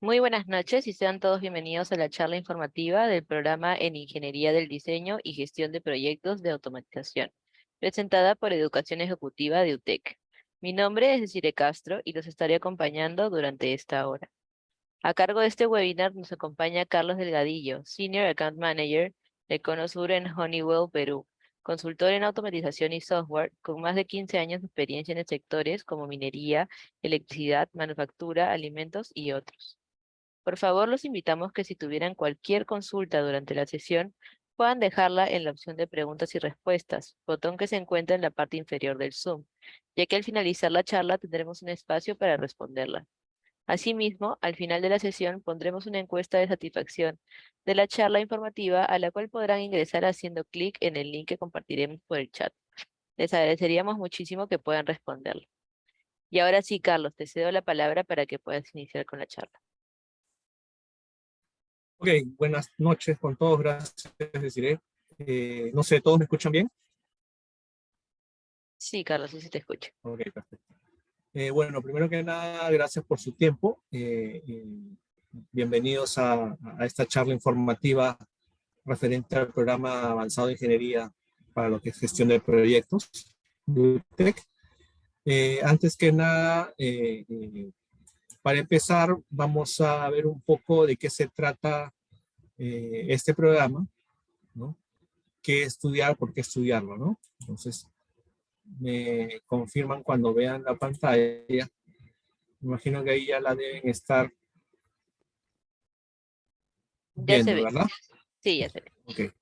Muy buenas noches y sean todos bienvenidos a la charla informativa del programa en Ingeniería del Diseño y Gestión de Proyectos de Automatización, presentada por Educación Ejecutiva de UTEC. Mi nombre es Desiree Castro y los estaré acompañando durante esta hora. A cargo de este webinar nos acompaña Carlos Delgadillo, Senior Account Manager de Conosur en Honeywell, Perú, consultor en automatización y software con más de 15 años de experiencia en sectores como minería, electricidad, manufactura, alimentos y otros. Por favor, los invitamos que si tuvieran cualquier consulta durante la sesión, puedan dejarla en la opción de preguntas y respuestas, botón que se encuentra en la parte inferior del Zoom, ya que al finalizar la charla tendremos un espacio para responderla. Asimismo, al final de la sesión pondremos una encuesta de satisfacción de la charla informativa a la cual podrán ingresar haciendo clic en el link que compartiremos por el chat. Les agradeceríamos muchísimo que puedan responderla. Y ahora sí, Carlos, te cedo la palabra para que puedas iniciar con la charla. Ok, buenas noches con todos, gracias, Desiree. No sé, ¿todos me escuchan bien? Sí, Carlos, sí se te escucha. Ok, perfecto. Bueno, primero que nada, gracias por su tiempo. Bienvenidos a esta charla informativa referente al programa avanzado de ingeniería para lo que es gestión de proyectos de UTEC. Antes que nada, para empezar, vamos a ver un poco de qué se trata este programa, ¿no? Qué estudiar, por qué estudiarlo, ¿no? Entonces, me confirman cuando vean la pantalla. Me imagino que ahí ya la deben estar Ya se viendo, ve. ¿verdad? Sí, ya se ve. Ok.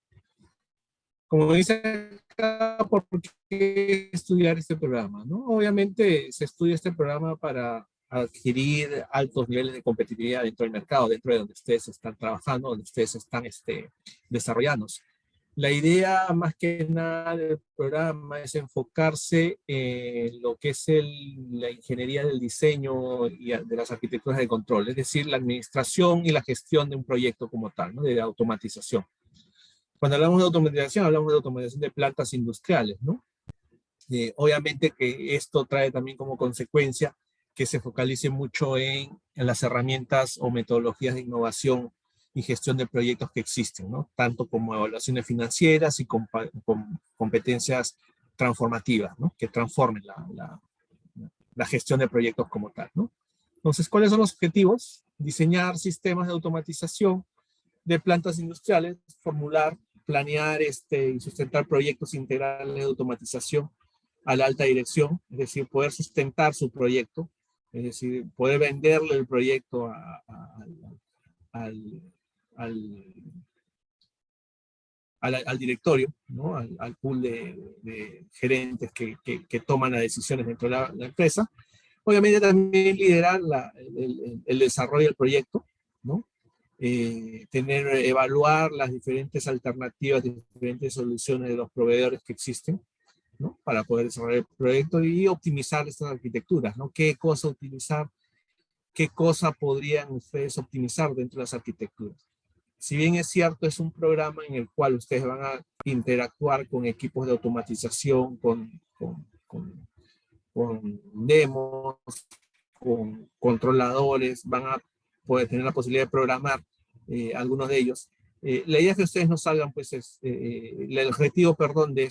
Como dice acá, ¿por qué estudiar este programa? ¿No? Obviamente se estudia este programa para adquirir altos niveles de competitividad dentro del mercado, dentro de donde ustedes están trabajando, donde ustedes están desarrollándose. La idea más que nada del programa es enfocarse en lo que es la ingeniería del diseño y de las arquitecturas de control, es decir, la administración y la gestión de un proyecto como tal, ¿no? De automatización. Cuando hablamos de automatización de plantas industriales, ¿no? Obviamente que esto trae también como consecuencia que se focalice mucho en las herramientas o metodologías de innovación y gestión de proyectos que existen, ¿no? Tanto como evaluaciones financieras y con competencias transformativas, ¿no? Que transformen la gestión de proyectos como tal, ¿no? Entonces, ¿cuáles son los objetivos? Diseñar sistemas de automatización de plantas industriales, formular, planear y sustentar proyectos integrales de automatización a la alta dirección, es decir, poder sustentar su proyecto, es decir, poder venderle el proyecto al, al, al directorio, ¿no? Al pool de gerentes que toman las decisiones dentro de la empresa. Obviamente también liderar el desarrollo del proyecto, ¿no? Evaluar las diferentes alternativas, diferentes soluciones de los proveedores que existen, ¿no? Para poder desarrollar el proyecto y optimizar estas arquitecturas, ¿no? ¿Qué cosa utilizar? ¿Qué cosa podrían ustedes optimizar dentro de las arquitecturas? Si bien es cierto, es un programa en el cual ustedes van a interactuar con equipos de automatización, con demos, con controladores, van a poder tener la posibilidad de programar algunos de ellos. La idea es que ustedes no salgan, pues, el objetivo, perdón, de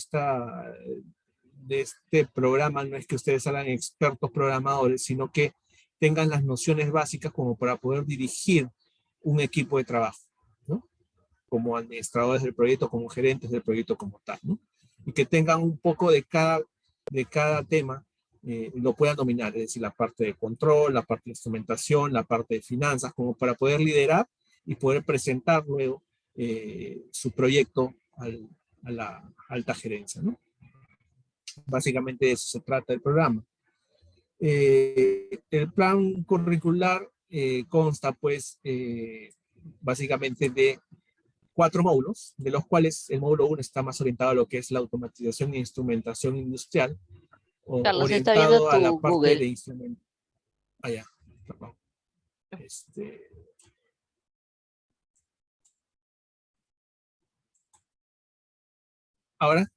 este programa no es que ustedes salgan expertos programadores, sino que tengan las nociones básicas como para poder dirigir un equipo de trabajo, ¿no? Como administradores del proyecto, como gerentes del proyecto como tal, ¿no? Y que tengan un poco de cada tema, lo puedan dominar, es decir, la parte de control, la parte de instrumentación, la parte de finanzas, como para poder liderar y poder presentar luego su proyecto a la alta gerencia, ¿no? Básicamente de eso se trata el programa. El plan curricular consta, pues, básicamente de 4 módulos, de los cuales el módulo 1 está más orientado a lo que es la automatización e instrumentación industrial, Carlos, está viendo orientado a la tu parte de Google. instrumentación. Allá, perdón. Este, Ahora,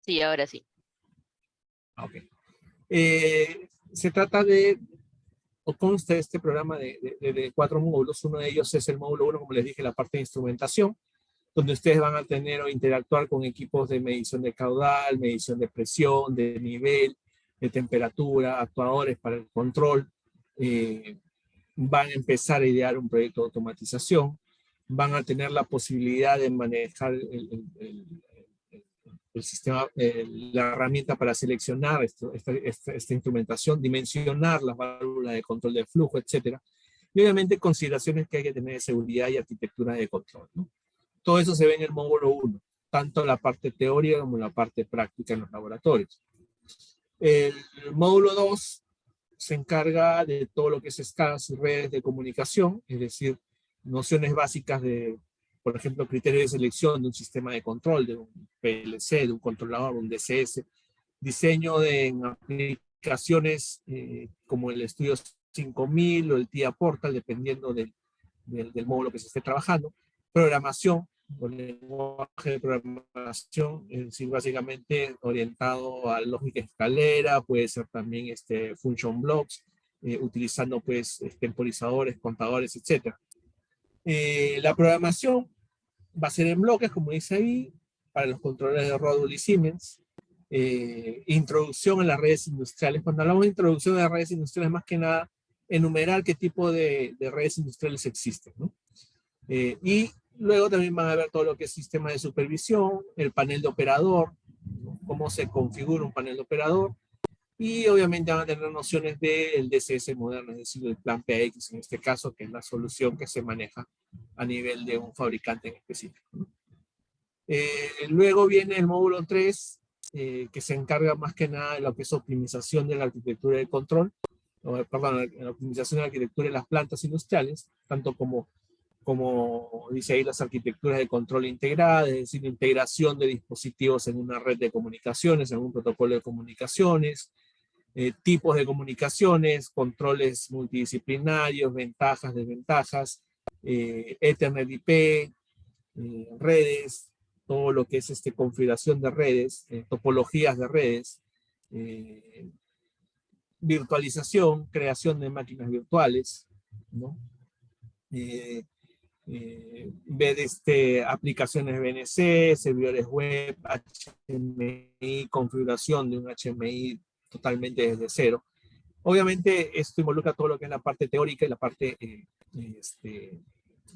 Sí, ahora sí. ok. Se trata de consta este programa de 4 módulos. Uno de ellos es el módulo 1, como les dije, la parte de instrumentación, donde ustedes van a tener o interactuar con equipos de medición de caudal, medición de presión, de nivel, de temperatura, actuadores para el control. Van a empezar a idear un proyecto de automatización, van a tener la posibilidad de manejar el sistema, la herramienta para seleccionar esta instrumentación, dimensionar las válvulas de control de flujo, etcétera. Y obviamente consideraciones que hay que tener de seguridad y arquitectura de control, ¿no? Todo eso se ve en el módulo 1, tanto la parte teórica como la parte práctica en los laboratorios. El módulo 2 se encarga de todo lo que es escalas y redes de comunicación, es decir, nociones básicas de, por ejemplo, criterios de selección de un sistema de control, de un PLC, de un controlador, un DCS, diseño de aplicaciones como el Estudio 5000 o el TIA Portal, dependiendo del módulo que se esté trabajando, programación, o lenguaje de programación, es decir, básicamente orientado a lógica escalera, puede ser también function blocks, utilizando pues temporizadores, contadores, etc. La programación va a ser en bloques, como dice ahí, para los controles de Rodul y Siemens. Introducción a las redes industriales. Cuando hablamos de introducción a las redes industriales, más que nada, enumerar qué tipo de redes industriales existen, ¿no? Y luego también van a ver todo lo que es sistema de supervisión, el panel de operador, ¿no? Cómo se configura un panel de operador, y obviamente van a tener nociones del DCS moderno, es decir, el plan PAX en este caso, que es la solución que se maneja a nivel de un fabricante en específico, ¿no? Luego viene el módulo 3, que se encarga más que nada de lo que es optimización de la arquitectura de control, perdón, la optimización de la arquitectura de las plantas industriales, tanto como dice ahí, las arquitecturas de control integrada, es decir, integración de dispositivos en una red de comunicaciones, en un protocolo de comunicaciones, tipos de comunicaciones, controles multidisciplinarios, ventajas, desventajas, Ethernet IP, redes, todo lo que es configuración de redes, topologías de redes, virtualización, creación de máquinas virtuales, ¿no? Ver aplicaciones BNC, servidores web, HMI, configuración de un HMI totalmente desde cero. Obviamente esto involucra todo lo que es la parte teórica y la parte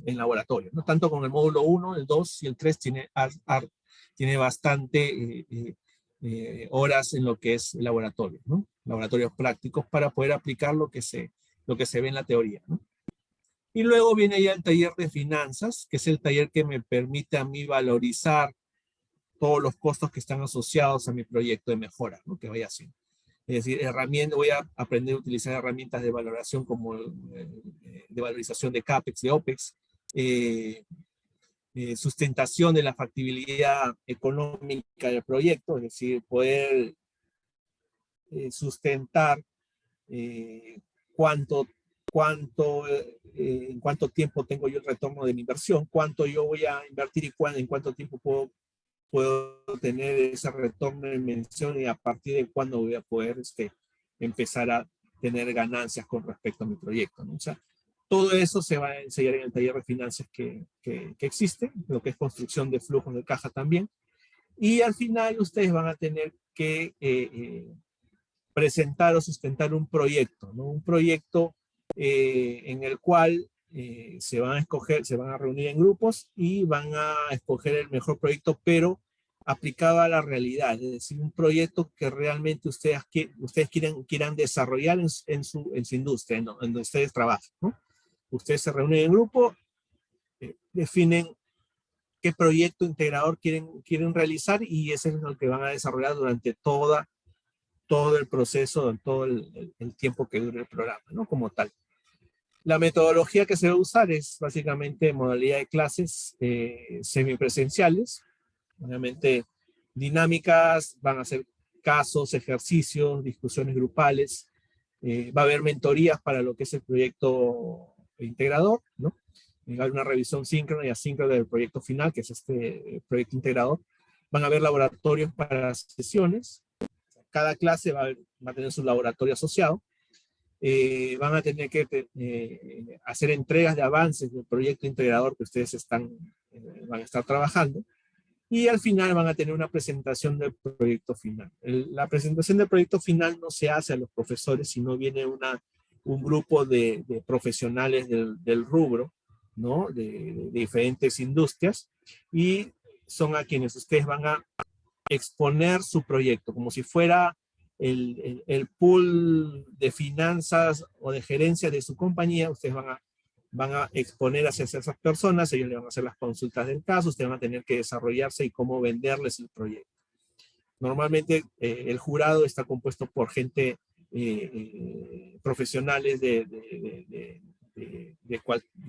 en laboratorio, ¿no? Tanto con el módulo 1, el 2 y el 3 tiene bastante horas en lo que es laboratorio, ¿no? Laboratorios prácticos para poder aplicar lo que se ve en la teoría, ¿no? Y luego viene ya el taller de finanzas, que es el taller que me permite a mí valorizar todos los costos que están asociados a mi proyecto de mejora, ¿no? Que vaya haciendo. Es decir, voy a aprender a utilizar herramientas de valoración como de valorización de CAPEX, de OPEX, sustentación de la factibilidad económica del proyecto, es decir, poder sustentar en cuánto tiempo tengo yo el retorno de mi inversión, cuánto yo voy a invertir y en cuánto tiempo puedo tener ese retorno de inversión, y a partir de cuándo voy a poder empezar a tener ganancias con respecto a mi proyecto, ¿no? O sea, todo eso se va a enseñar en el taller de finanzas que existe, lo que es construcción de flujos de caja también. Y al final ustedes van a tener que presentar o sustentar un proyecto, ¿no? Un proyecto en el cual se van a reunir en grupos y van a escoger el mejor proyecto, pero aplicado a la realidad, es decir, un proyecto que realmente ustedes quieran desarrollar en su industria, en donde ustedes trabajan, ¿no? Ustedes se reúnen en grupo, definen qué proyecto integrador quieren realizar, y ese es lo que van a desarrollar durante todo el proceso, todo el tiempo que dure el programa, ¿no? Como tal. La metodología que se va a usar es básicamente modalidad de clases semipresenciales, obviamente dinámicas, van a ser casos, ejercicios, discusiones grupales, va a haber mentorías para lo que es el proyecto integrador, ¿no? Hay una revisión síncrona y asíncrona del proyecto final, que es este proyecto integrador. Van a haber laboratorios para sesiones. Cada clase va a tener su laboratorio asociado. van a tener que hacer entregas de avances del proyecto integrador que ustedes van a estar trabajando. Y al final van a tener una presentación del proyecto final. La presentación del proyecto final no se hace a los profesores, sino viene un grupo de profesionales del rubro, ¿no? De diferentes industrias, y son a quienes ustedes van a exponer su proyecto, como si fuera el pool de finanzas o de gerencia de su compañía. Ustedes van a exponer hacia esas personas, ellos le van a hacer las consultas del caso, ustedes van a tener que desarrollarse y cómo venderles el proyecto. Normalmente el jurado está compuesto por gente profesionales de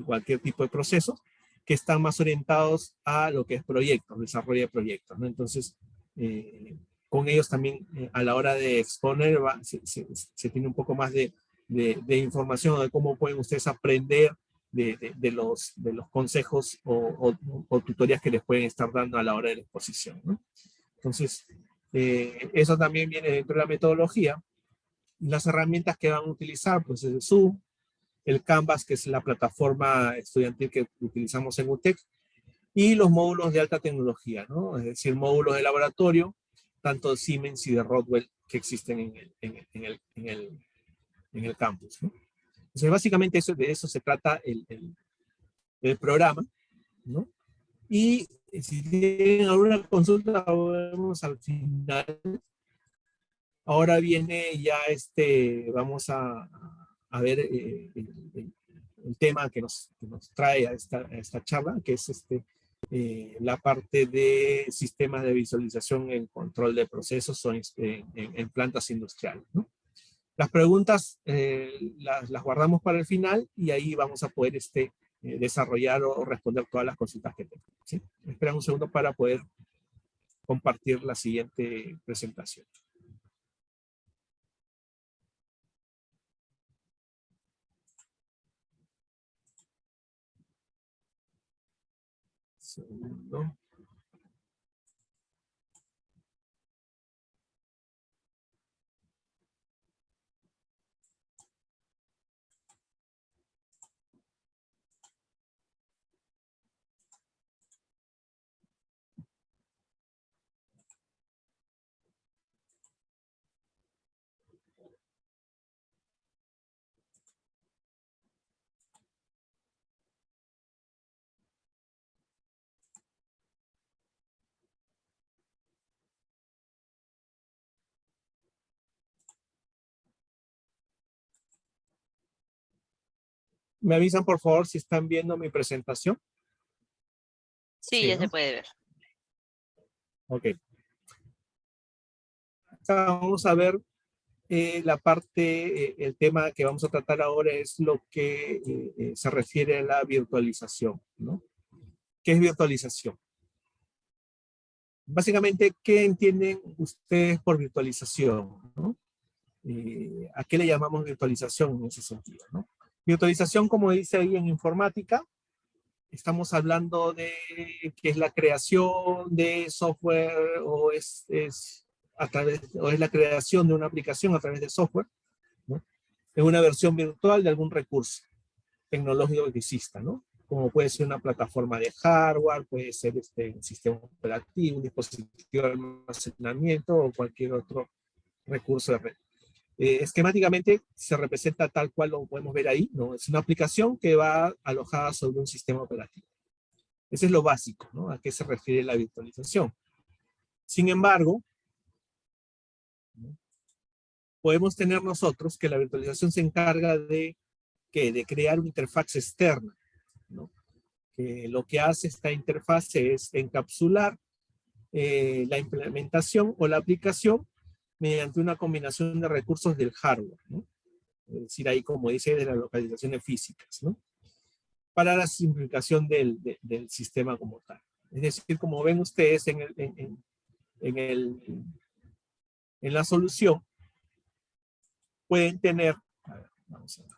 cualquier tipo de proceso, que están más orientados a lo que es proyectos, desarrollo de proyectos, ¿no? Entonces, con ellos también a la hora de exponer se tiene un poco más de información de cómo pueden ustedes aprender de los consejos o tutorías que les pueden estar dando a la hora de la exposición, ¿no? Entonces, eso también viene dentro de la metodología. Las herramientas que van a utilizar, pues es el Zoom, el Canvas, que es la plataforma estudiantil que utilizamos en UTEC, y los módulos de alta tecnología, ¿no? Es decir, módulos de laboratorio, tanto de Siemens y de Rockwell, que existen en el campus, ¿no? Entonces, básicamente de eso se trata el programa, ¿no? Y si tienen alguna consulta, vemos al final. Ahora viene ya vamos a ver el tema que nos trae a esta charla, que es la parte de sistemas de visualización en control de procesos en plantas industriales, ¿no? Las preguntas las guardamos para el final y ahí vamos a poder desarrollar o responder todas las consultas que tengan, ¿sí? Espera un segundo para poder compartir la siguiente presentación. Segundo. ¿Me avisan, por favor, si están viendo mi presentación? Sí, Sí, ya se ¿no? puede ver. Ok. Vamos a ver la parte, el tema que vamos a tratar ahora es lo que se refiere a la virtualización, ¿no? ¿Qué es virtualización? Básicamente, ¿qué entienden ustedes por virtualización, ¿no? ¿A qué le llamamos virtualización en ese sentido, ¿no? Virtualización, como dice ahí en informática, estamos hablando de que es la creación de software o es la creación de una aplicación a través de software, ¿no? Es una versión virtual de algún recurso tecnológico que exista, ¿no? Como puede ser una plataforma de hardware, puede ser un sistema operativo, un dispositivo de almacenamiento o cualquier otro recurso de red. Esquemáticamente se representa tal cual lo podemos ver ahí, ¿no? Es una aplicación que va alojada sobre un sistema operativo. Ese es lo básico, ¿no? A qué se refiere la virtualización. Sin embargo, ¿no? Podemos tener nosotros que la virtualización se encarga de crear una interfaz externa, ¿no? Que lo que hace esta interfaz es encapsular la implementación o la aplicación mediante una combinación de recursos del hardware, ¿no? Es decir, ahí como dice, de las localizaciones físicas, ¿no? Para la simplificación del sistema como tal. Es decir, como ven ustedes en la solución, pueden tener, a ver, vamos a ver,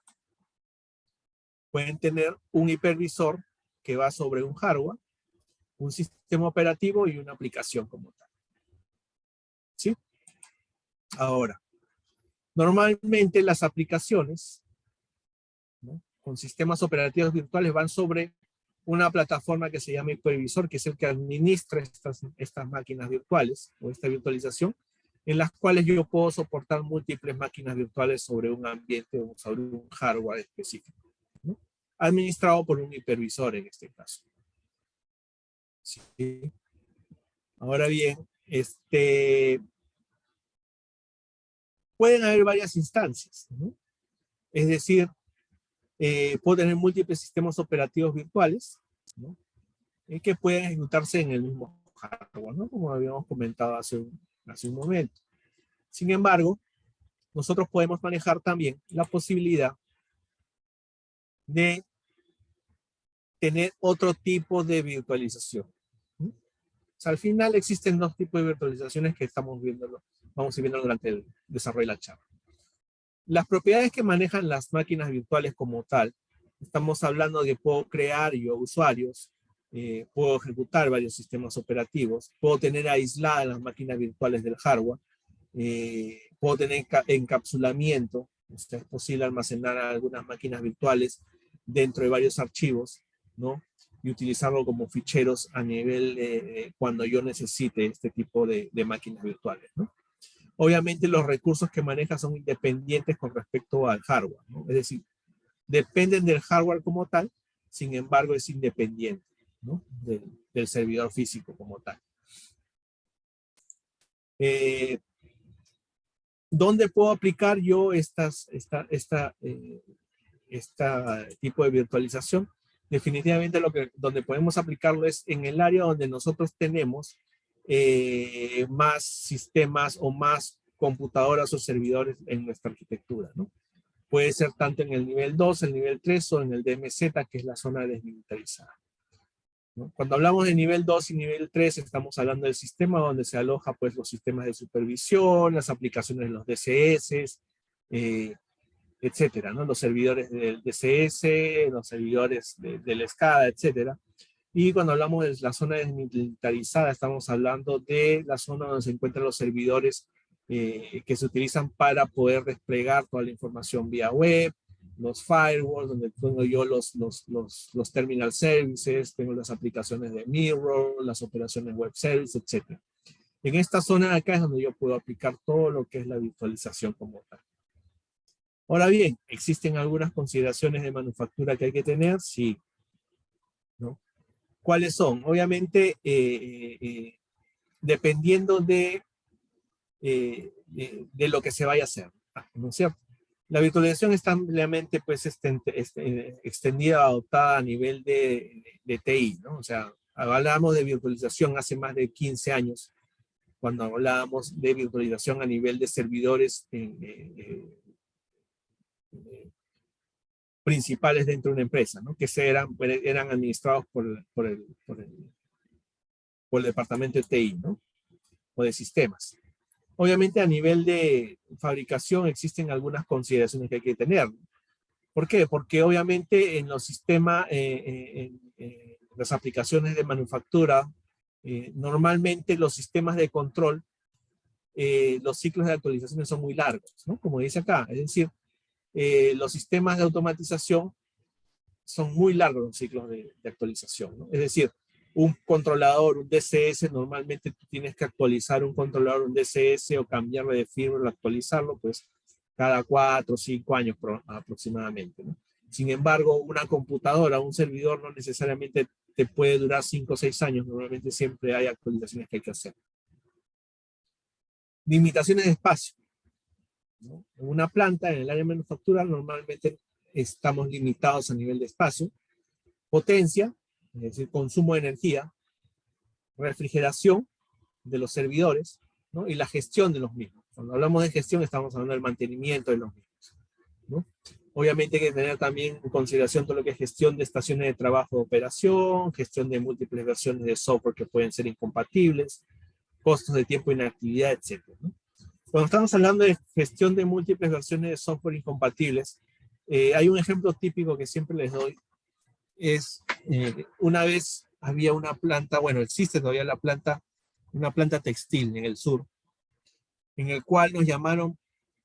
pueden tener un hipervisor que va sobre un hardware, un sistema operativo y una aplicación como tal. ¿Sí? Ahora, Normalmente las aplicaciones, ¿no?, con sistemas operativos virtuales van sobre una plataforma que se llama hipervisor, que es el que administra estas máquinas virtuales o esta virtualización, en las cuales yo puedo soportar múltiples máquinas virtuales sobre un ambiente o sobre un hardware específico, ¿no?, administrado por un hipervisor en este caso. Sí. Ahora bien, pueden haber varias instancias, ¿no? Es decir, puedo tener múltiples sistemas operativos virtuales, ¿no?, que pueden ejecutarse en el mismo hardware, ¿no?, como habíamos comentado hace un momento. Sin embargo, nosotros podemos manejar también la posibilidad de tener otro tipo de virtualización, ¿no? O sea, al final existen dos tipos de virtualizaciones que vamos a ir viendo durante el desarrollo de la charla. Las propiedades que manejan las máquinas virtuales como tal, estamos hablando de que puedo crear yo usuarios, puedo ejecutar varios sistemas operativos, puedo tener aisladas las máquinas virtuales del hardware, puedo tener encapsulamiento, o sea, es posible almacenar algunas máquinas virtuales dentro de varios archivos, ¿no?, y utilizarlo como ficheros a nivel cuando yo necesite este tipo de máquinas virtuales, ¿no? Obviamente los recursos que maneja son independientes con respecto al hardware, ¿no? Es decir, dependen del hardware como tal, sin embargo es independiente, ¿no?, del servidor físico como tal. ¿Dónde puedo aplicar yo este tipo de virtualización? Definitivamente donde podemos aplicarlo es en el área donde nosotros tenemos más sistemas o más computadoras o servidores en nuestra arquitectura, ¿no? Puede ser tanto en el nivel 2, el nivel 3 o en el DMZ, que es la zona desmilitarizada, ¿no? Cuando hablamos de nivel 2 y nivel 3, estamos hablando del sistema donde se aloja pues los sistemas de supervisión, las aplicaciones de los DCS, etcétera, ¿no? Los servidores del DCS, los servidores del SCADA, etcétera. Y cuando hablamos de la zona desmilitarizada, estamos hablando de la zona donde se encuentran los servidores que se utilizan para poder desplegar toda la información vía web, los firewalls, donde tengo yo los terminal services, tengo las aplicaciones de Mirror, las operaciones web service, etc. En esta zona de acá es donde yo puedo aplicar todo lo que es la virtualización como tal. Ahora bien, ¿existen algunas consideraciones de manufactura que hay que tener? Sí, ¿no? ¿Cuáles son? Obviamente, dependiendo de lo que se vaya a hacer, ¿no es cierto? La virtualización está ampliamente pues, extendida, adoptada a nivel de TI, ¿no? O sea, hablamos de virtualización hace más de 15 años, cuando hablábamos de virtualización a nivel de servidores principales dentro de una empresa, ¿no?, que eran administrados por el departamento de TI, ¿no?, o de sistemas. Obviamente a nivel de fabricación existen algunas consideraciones que hay que tener. ¿Por qué? Porque obviamente en los sistemas, las aplicaciones de manufactura, normalmente los sistemas de control, los ciclos de actualizaciones son muy largos, ¿no?, como dice acá. Es decir, los sistemas de automatización son muy largos los ciclos de actualización, ¿no? Es decir, un controlador, un DCS, normalmente tú tienes que actualizar un controlador, un DCS, o cambiarle de firmware o actualizarlo, pues cada 4 o 5 años aproximadamente, ¿no? Sin embargo, una computadora, un servidor no necesariamente te puede durar 5 o 6 años, normalmente siempre hay actualizaciones que hay que hacer. Limitaciones de espacio, ¿no? En una planta, en el área de manufactura, normalmente estamos limitados a nivel de espacio, potencia, es decir, consumo de energía, refrigeración de los servidores, ¿no?, y la gestión de los mismos. Cuando hablamos de gestión, estamos hablando del mantenimiento de los mismos, ¿no? Obviamente hay que tener también en consideración todo lo que es gestión de estaciones de trabajo de operación, gestión de múltiples versiones de software que pueden ser incompatibles, costos de tiempo, inactividad, etc., ¿no? Cuando estamos hablando de gestión de múltiples versiones de software incompatibles, hay un ejemplo típico que siempre les doy. Es, una vez había una planta, bueno, existe todavía una planta textil en el sur, en el cual nos llamaron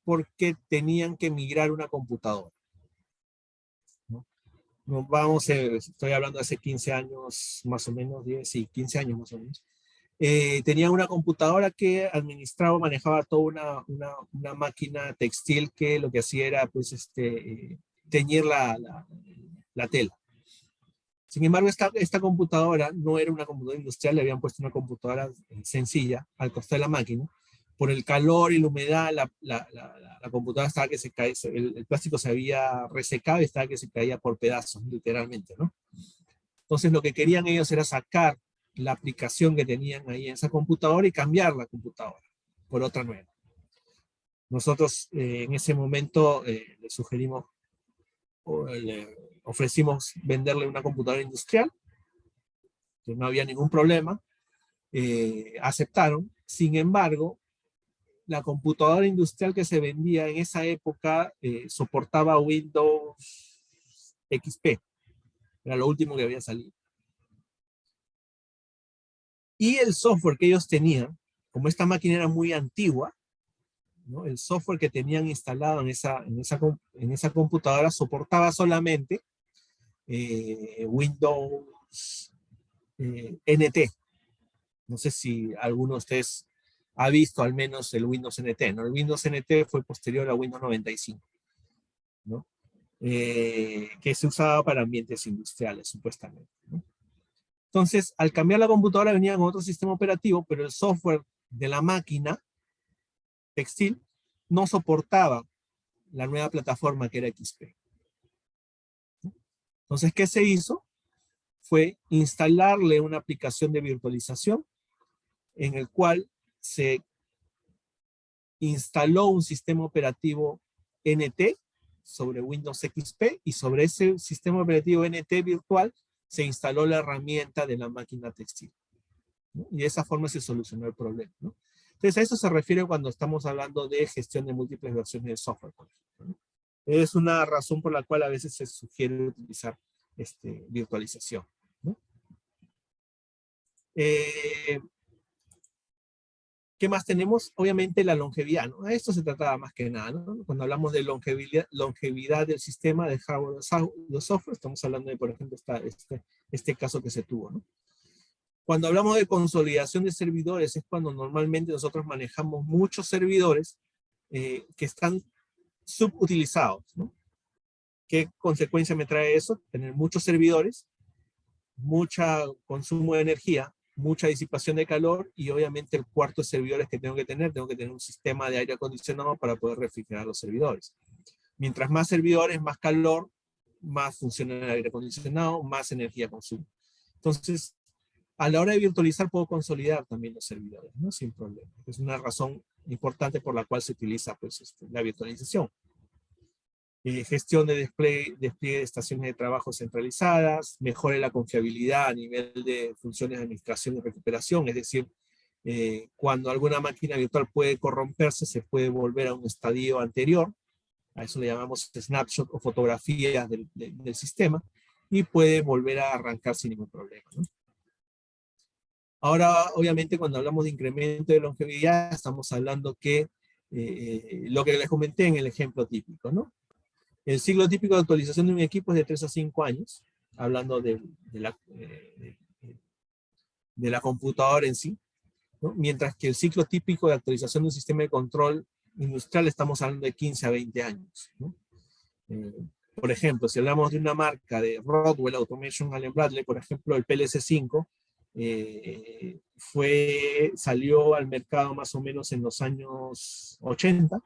porque tenían que migrar una computadora, ¿no? Nos vamos, estoy hablando de hace 15 años más o menos, 10, sí, 15 años más o menos. Tenían una computadora que administraba, manejaba toda una máquina textil que lo que hacía era pues teñir la tela. Sin embargo, esta computadora no era una computadora industrial, le habían puesto una computadora sencilla al costado de la máquina. Por el calor y la humedad, la computadora estaba que se caía, el plástico se había resecado y estaba que se caía por pedazos, literalmente, ¿no? Entonces lo que querían ellos era sacar la aplicación que tenían ahí en esa computadora y cambiar la computadora por otra nueva. Nosotros en ese momento le sugerimos, o le ofrecimos venderle una computadora industrial, que no había ningún problema, aceptaron. Sin embargo, la computadora industrial que se vendía en esa época soportaba Windows XP, era lo último que había salido. Y el software que ellos tenían, como esta máquina era muy antigua, ¿no? El software que tenían instalado en esa computadora soportaba solamente Windows NT. No sé si alguno de ustedes ha visto al menos el Windows NT, ¿no? El Windows NT fue posterior a Windows 95, ¿no? Que se usaba para ambientes industriales, supuestamente, ¿no? Entonces, al cambiar la computadora venía con otro sistema operativo, pero el software de la máquina textil no soportaba la nueva plataforma que era XP. Entonces, ¿qué se hizo? Fue instalarle una aplicación de virtualización en el cual se instaló un sistema operativo NT sobre Windows XP y sobre ese sistema operativo NT virtual se instaló la herramienta de la máquina textil, ¿no? Y de esa forma se solucionó el problema, ¿no? Entonces, a eso se refiere cuando estamos hablando de gestión de múltiples versiones de software, por ejemplo, ¿no? Es una razón por la cual a veces se sugiere utilizar virtualización, ¿no? ¿Qué más tenemos? Obviamente la longevidad, ¿no? A esto se trataba más que nada, ¿no? Cuando hablamos de longevidad del sistema, de hardware o software, estamos hablando de, por ejemplo, este caso que se tuvo, ¿no? Cuando hablamos de consolidación de servidores, es cuando normalmente nosotros manejamos muchos servidores que están subutilizados, ¿no? ¿Qué consecuencia me trae eso? Tener muchos servidores, mucho consumo de energía, mucha disipación de calor y obviamente el cuarto de servidores que tengo que tener un sistema de aire acondicionado para poder refrigerar los servidores. Mientras más servidores, más calor, más funciona el aire acondicionado, más energía consumo. Entonces, a la hora de virtualizar puedo consolidar también los servidores, ¿no? Sin problema. Es una razón importante por la cual se utiliza pues, la virtualización. Gestión de despliegue de estaciones de trabajo centralizadas, mejore la confiabilidad a nivel de funciones de administración y recuperación, es decir, cuando alguna máquina virtual puede corromperse, se puede volver a un estadio anterior, a eso le llamamos snapshot o fotografía del sistema, y puede volver a arrancar sin ningún problema, ¿no? Ahora, obviamente, cuando hablamos de incremento de longevidad, estamos hablando que lo que les comenté en el ejemplo típico, ¿no? El ciclo típico de actualización de un equipo es de 3 a 5 años, hablando de la computadora en sí, ¿no? Mientras que el ciclo típico de actualización de un sistema de control industrial estamos hablando de 15 a 20 años, ¿no? Por ejemplo, si hablamos de una marca de Rockwell Automation Allen Bradley, por ejemplo, el PLC5 salió al mercado más o menos en los años 80,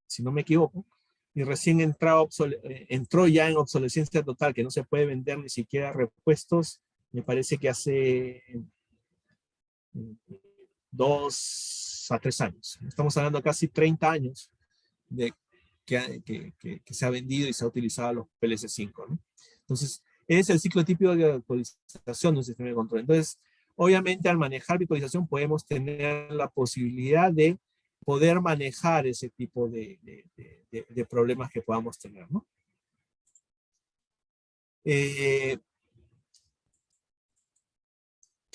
si no me equivoco, y recién entró ya en obsolescencia total, que no se puede vender ni siquiera repuestos, me parece que hace 2 a 3 años. Estamos hablando de casi 30 años de que se ha vendido y se ha utilizado los PLC5, ¿no? Entonces, es el ciclo típico de actualización de un sistema de control. Entonces, obviamente, al manejar virtualización podemos tener la posibilidad de poder manejar ese tipo de problemas que podamos tener, ¿no? ¿Qué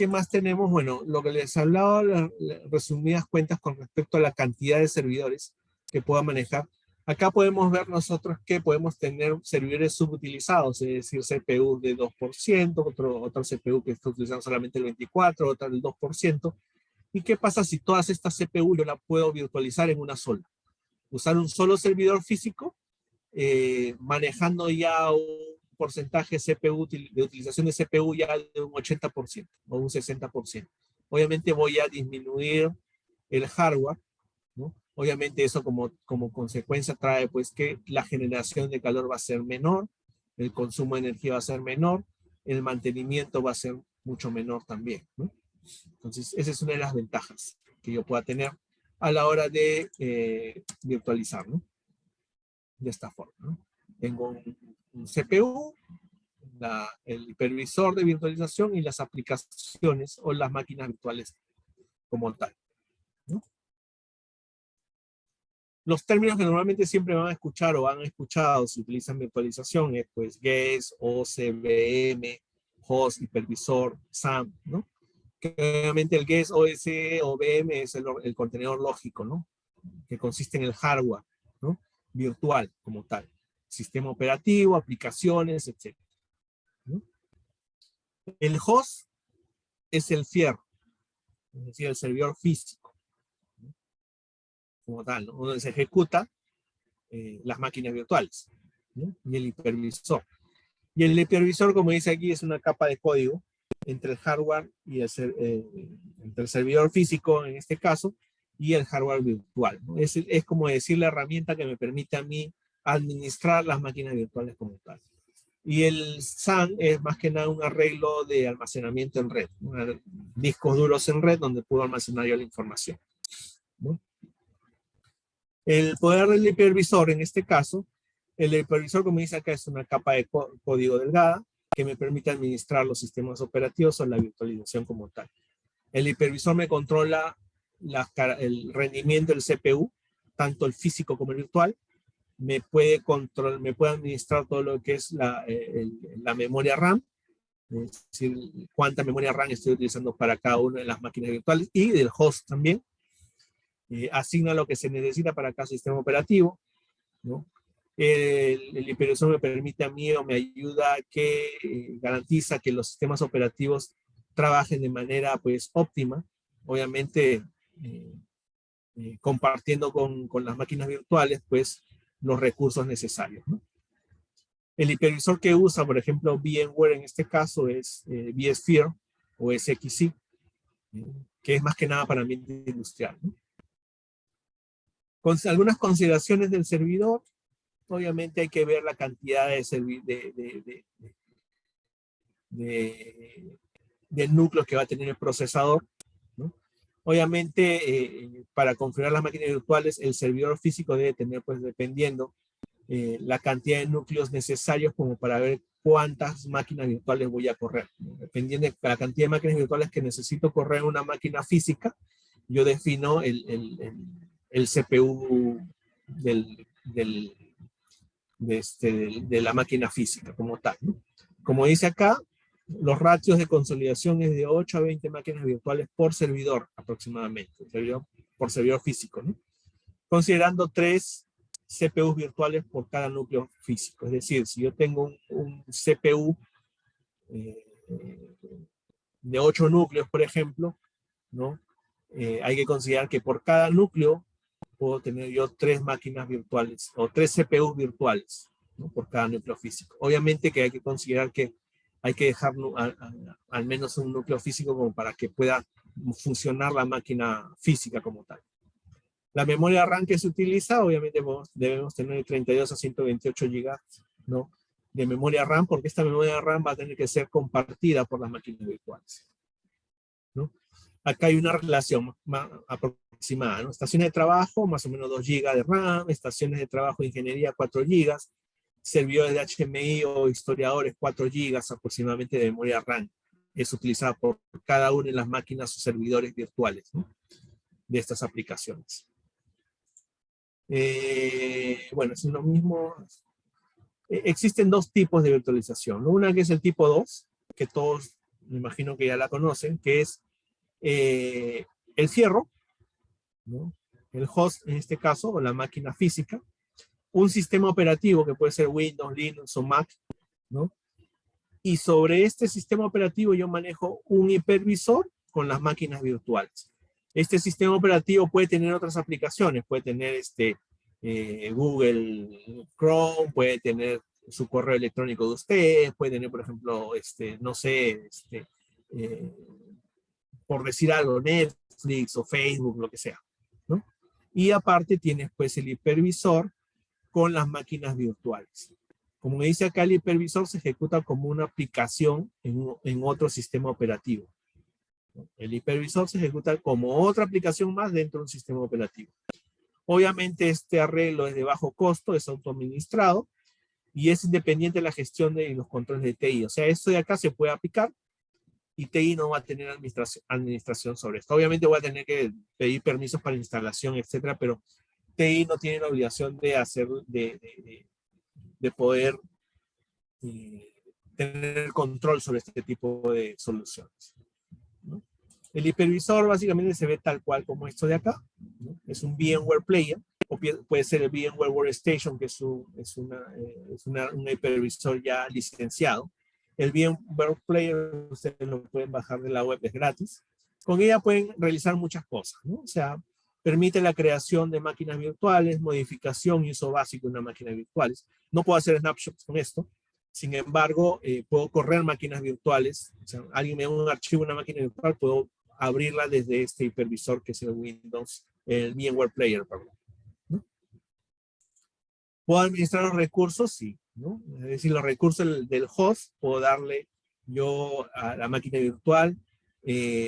más tenemos? Bueno, lo que les hablaba, resumidas cuentas con respecto a la cantidad de servidores. que pueda manejar. Acá podemos ver nosotros que podemos tener servidores subutilizados, es decir, CPU de 2%, otro CPU que está utilizando solamente el 24%, otra del 2%. ¿Y qué pasa si todas estas CPU yo la puedo virtualizar en una sola? Usar un solo servidor físico, manejando ya un porcentaje CPU, de utilización de CPU ya de un 80% o un 60%. Obviamente voy a disminuir el hardware, ¿no? Obviamente eso como consecuencia trae pues que la generación de calor va a ser menor, el consumo de energía va a ser menor, el mantenimiento va a ser mucho menor también, ¿no? Entonces, esa es una de las ventajas que yo pueda tener a la hora de virtualizar, ¿no? De esta forma, ¿no? Tengo un CPU, el hipervisor de virtualización y las aplicaciones o las máquinas virtuales como tal, ¿no? Los términos que normalmente siempre van a escuchar o han escuchado si utilizan virtualización es pues guest, OCVM, host, hipervisor, SAM, ¿no? Que obviamente el guest, OS o VM es el contenedor lógico, ¿no? Que consiste en el hardware, ¿no? Virtual como tal. Sistema operativo, aplicaciones, etc., ¿no? El host es el fierro, es decir, el servidor físico, ¿no? Como tal, ¿no? Donde se ejecuta las máquinas virtuales, ¿no? Y el hipervisor. Y el hipervisor, como dice aquí, es una capa de código entre el hardware y entre el servidor físico, en este caso, y el hardware virtual, ¿no? Es como decir la herramienta que me permite a mí administrar las máquinas virtuales como tal. Y el SAN es más que nada un arreglo de almacenamiento en red, ¿no? Discos duros en red donde puedo almacenar yo la información, ¿no? El poder del hipervisor, en este caso, el hipervisor, como dice acá, es una capa de código delgada que me permite administrar los sistemas operativos o la virtualización como tal. El hipervisor me controla el rendimiento del CPU, tanto el físico como el virtual. Me puede administrar todo lo que es la memoria RAM, es decir, cuánta memoria RAM estoy utilizando para cada una de las máquinas virtuales y del host también. Asigna lo que se necesita para cada sistema operativo, ¿no? El hipervisor me permite a mí o me ayuda a que garantiza que los sistemas operativos trabajen de manera pues óptima, obviamente compartiendo con las máquinas virtuales pues los recursos necesarios, ¿no? El hipervisor que usa, por ejemplo, VMware en este caso es vSphere o SXC, que es más que nada para ambiente industrial, ¿no? Con algunas consideraciones del servidor, obviamente hay que ver la cantidad de núcleos que va a tener el procesador, ¿no? Obviamente, para configurar las máquinas virtuales, el servidor físico debe tener, pues, dependiendo la cantidad de núcleos necesarios como para ver cuántas máquinas virtuales voy a correr, ¿no? Dependiendo de la cantidad de máquinas virtuales que necesito correr en una máquina física, yo defino el CPU de la máquina física como tal, ¿no? Como dice acá, los ratios de consolidación es de 8 a 20 máquinas virtuales por servidor aproximadamente, por servidor físico, ¿no? Considerando 3 CPUs virtuales por cada núcleo físico. Es decir, si yo tengo un CPU de 8 núcleos, por ejemplo, ¿no? Hay que considerar que por cada núcleo puedo tener yo 3 máquinas virtuales o 3 CPUs virtuales, ¿no? Por cada núcleo físico. Obviamente que hay que considerar que hay que dejar al menos un núcleo físico como para que pueda funcionar la máquina física como tal. La memoria RAM que se utiliza, obviamente debemos tener 32 a 128 GB, ¿no? De memoria RAM, porque esta memoria RAM va a tener que ser compartida por las máquinas virtuales, ¿no? Acá hay una relación aproximada, ¿no? Estaciones de trabajo, más o menos 2 GB de RAM, estaciones de trabajo de ingeniería, 4 GB, servidores de HMI o historiadores, 4 GB aproximadamente de memoria RAM. Es utilizada por cada una de las máquinas o servidores virtuales, ¿no? De estas aplicaciones. Bueno, es lo mismo. Existen 2 tipos de virtualización, ¿no? Una que es el tipo 2, que todos me imagino que ya la conocen, que es el fierro, ¿no? el host en este caso, o la máquina física, un sistema operativo que puede ser Windows, Linux o Mac, ¿no? Y sobre este sistema operativo yo manejo un hipervisor con las máquinas virtuales. Este sistema operativo puede tener otras aplicaciones, puede tener Google Chrome, puede tener su correo electrónico de ustedes, puede tener, por ejemplo, no sé, eh, por decir algo, Netflix o Facebook, lo que sea, ¿no? Y aparte tienes pues el hipervisor con las máquinas virtuales. Como me dice acá, el hipervisor se ejecuta como una aplicación en otro sistema operativo. El hipervisor se ejecuta como otra aplicación más dentro de un sistema operativo. Obviamente este arreglo es de bajo costo, es autoadministrado y es independiente de la gestión de los controles de TI. O sea, esto de acá se puede aplicar y TI no va a tener administración sobre esto. Obviamente voy a tener que pedir permisos para instalación, etcétera, pero TI no tiene la obligación de hacer, de poder tener control sobre este tipo de soluciones, ¿no? El hipervisor básicamente se ve tal cual como esto de acá, ¿no? Es un VMware Player, o puede ser el VMware Workstation, que es un hipervisor ya licenciado. El VMware Player ustedes lo pueden bajar de la web, es gratis. Con ella pueden realizar muchas cosas, ¿no? O sea, permite la creación de máquinas virtuales, modificación y uso básico de una máquina virtuales. No puedo hacer snapshots con esto. Sin embargo, puedo correr máquinas virtuales. O sea, alguien me da un archivo, una máquina virtual, puedo abrirla desde este hipervisor que es el Windows, el VMware Player, perdón, ¿no? ¿Puedo administrar los recursos? Sí, ¿no? Es decir, los recursos del host, puedo darle yo a la máquina virtual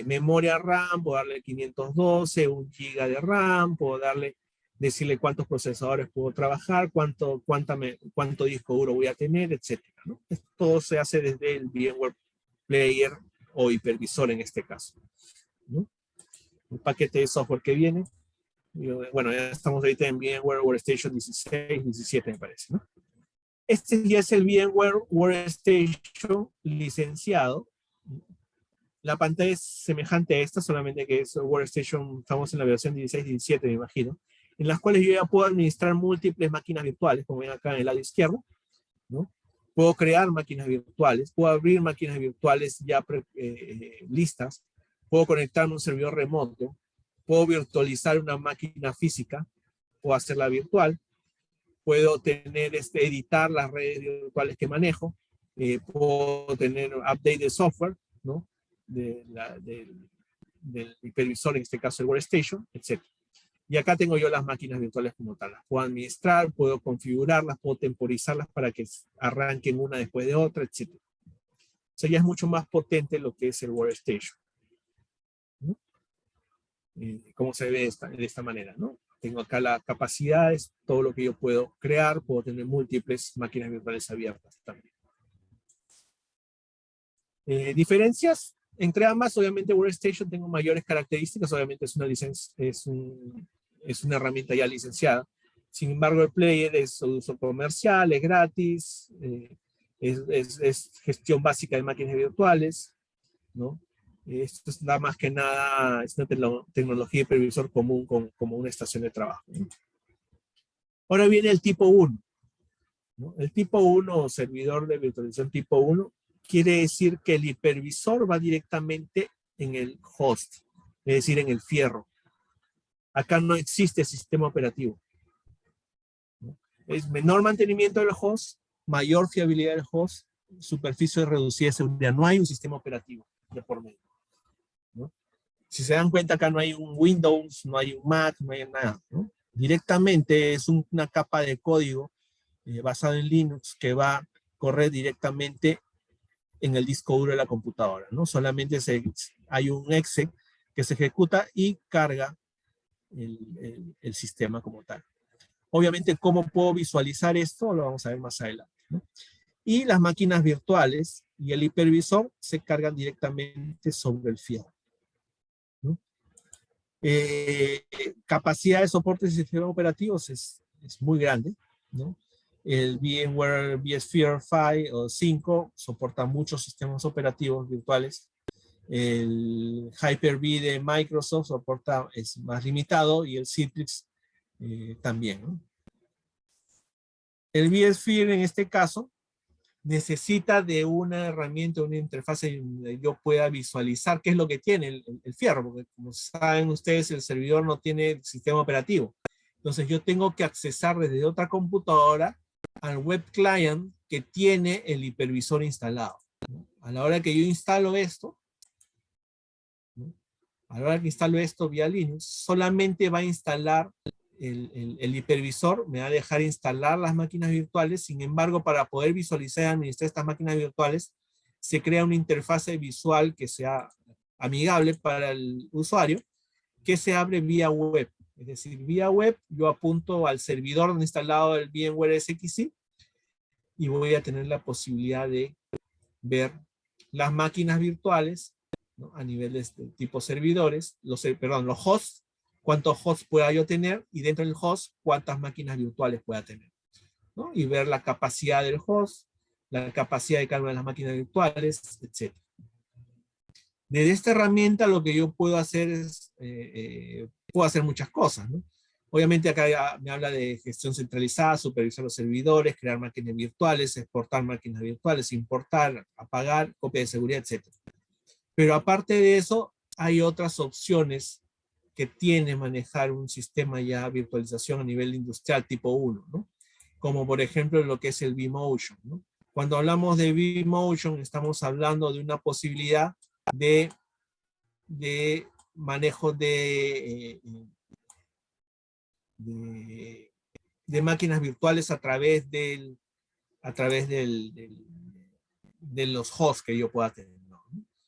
memoria RAM, puedo darle 512, 1 GB de RAM, puedo decirle cuántos procesadores puedo trabajar, cuánto disco duro voy a tener, etcétera, ¿no? Todo se hace desde el VMware Player o hipervisor en este caso, ¿no? El paquete de software que viene. Bueno, ya estamos ahorita en VMware Workstation 16, 17 me parece, ¿no? Este ya es el VMware Workstation licenciado. La pantalla es semejante a esta, solamente que es Workstation, estamos en la versión 16, 17 me imagino, en las cuales yo ya puedo administrar múltiples máquinas virtuales, como ven acá en el lado izquierdo, ¿no? Puedo crear máquinas virtuales, puedo abrir máquinas virtuales ya listas, puedo conectarme a un servidor remoto, puedo virtualizar una máquina física o hacerla virtual, puedo editar las redes virtuales que manejo, puedo tener update de software, ¿no? Del hipervisor, en este caso el Workstation, etc. Y acá tengo yo las máquinas virtuales como tal. Las puedo administrar, puedo configurarlas, puedo temporizarlas para que arranquen una después de otra, etc. O sea, ya es mucho más potente lo que es el Workstation, ¿no? Como se ve de esta manera, ¿no? Tengo acá las capacidades, todo lo que yo puedo crear, puedo tener múltiples máquinas virtuales abiertas también. Diferencias entre ambas, obviamente Workstation tengo mayores características, obviamente es una licencia, es una herramienta ya licenciada. Sin embargo, el Player es uso comercial, es gratis, es gestión básica de máquinas virtuales, ¿no? Esto es nada más que nada, es una tecnología de hipervisor común como una estación de trabajo, ¿no? Ahora viene el tipo 1, ¿no? El tipo 1 o servidor de virtualización tipo 1 quiere decir que el hipervisor va directamente en el host, es decir, en el fierro. Acá no existe sistema operativo, ¿no? Es menor mantenimiento del host, mayor fiabilidad del host, superficie reducida de seguridad. No hay un sistema operativo de por medio, ¿no? Si se dan cuenta, acá no hay un Windows, no hay un Mac, no hay nada, ¿no? Directamente es una capa de código basado en Linux que va a correr directamente en el disco duro de la computadora, ¿no? Solamente hay un exe que se ejecuta y carga el sistema como tal. Obviamente, ¿cómo puedo visualizar esto? Lo vamos a ver más adelante, ¿no? Y las máquinas virtuales y el hipervisor se cargan directamente sobre el fierro, ¿no? Capacidad de soporte de sistemas operativos es muy grande, ¿no? El VMware vSphere 5 o 5 soporta muchos sistemas operativos virtuales El Hyper-V de Microsoft soporta, es más limitado, y el Citrix también, ¿no? El vSphere en este caso necesita de una herramienta, una interfase donde yo pueda visualizar qué es lo que tiene el fierro, porque como saben ustedes, el servidor no tiene sistema operativo. Entonces yo tengo que accesar desde otra computadora al web client que tiene el hipervisor instalado, ¿no? A la hora que yo instalo esto, ¿no? A la hora que instalo esto vía Linux, solamente va a instalar el hipervisor, me va a dejar instalar las máquinas virtuales. Sin embargo, para poder visualizar y administrar estas máquinas virtuales, se crea una interfase visual que sea amigable para el usuario, que se abre vía web. Es decir, vía web yo apunto al servidor donde instalado el VMware SXI y voy a tener la posibilidad de ver las máquinas virtuales, ¿no? A nivel de tipo servidores, los hosts, cuántos hosts pueda yo tener, y dentro del host, cuántas máquinas virtuales pueda tener, ¿no? Y ver la capacidad del host, la capacidad de cada una de las máquinas virtuales, etc. Desde esta herramienta lo que yo puedo hacer es, puedo hacer muchas cosas, ¿no? Obviamente acá ya me habla de gestión centralizada, supervisar los servidores, crear máquinas virtuales, exportar máquinas virtuales, importar, apagar, copia de seguridad, etc. Pero aparte de eso, hay otras opciones que tiene manejar un sistema ya de virtualización a nivel industrial tipo 1, ¿no? Como por ejemplo lo que es el vMotion, ¿no? Cuando hablamos de vMotion, estamos hablando de una posibilidad de manejo de máquinas virtuales a través de los hosts que yo pueda tener, ¿no?